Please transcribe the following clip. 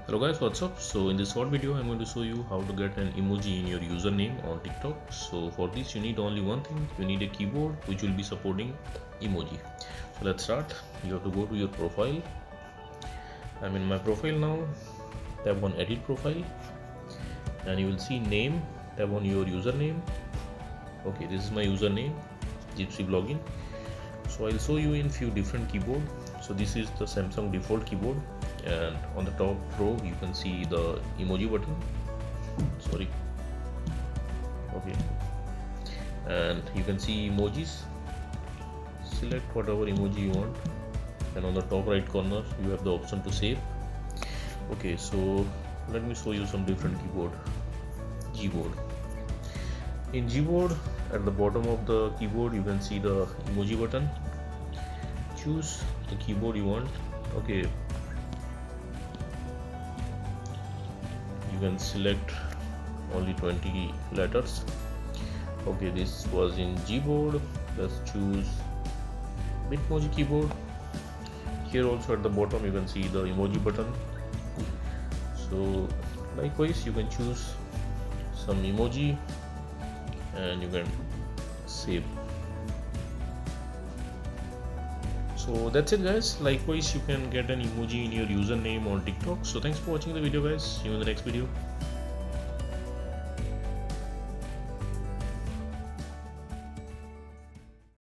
Hello guys, what's up? So in this short video I'm going to show you how to get an emoji in your username on TikTok. So for this you need only one thing. You need a keyboard which will be supporting emoji. So let's start. You have to go to your profile. I'm in my profile now. Tap on edit profile and you will see name. Tap on your username. Okay, this is my username, Jypsyvloggin. So I'll show you in few different keyboard. So this is the Samsung default keyboard, and on the top row you can see the emoji button. Sorry. Okay, and you can see emojis. Select whatever emoji you want, and on the top right corner you have the option to save. Okay, so let me show you some different keyboard. Gboard. In Gboard, at the bottom of the keyboard you can see the emoji button. Choose the keyboard you want. Okay, you can select only 20 letters. Okay, this was in Gboard. Let's choose Bitmoji keyboard. Here also at the bottom you can see the emoji button. So likewise you can choose some emoji and you can save. So that's it guys. Likewise you can get an emoji in your username on TikTok. So thanks for watching the video guys. See you in the next video.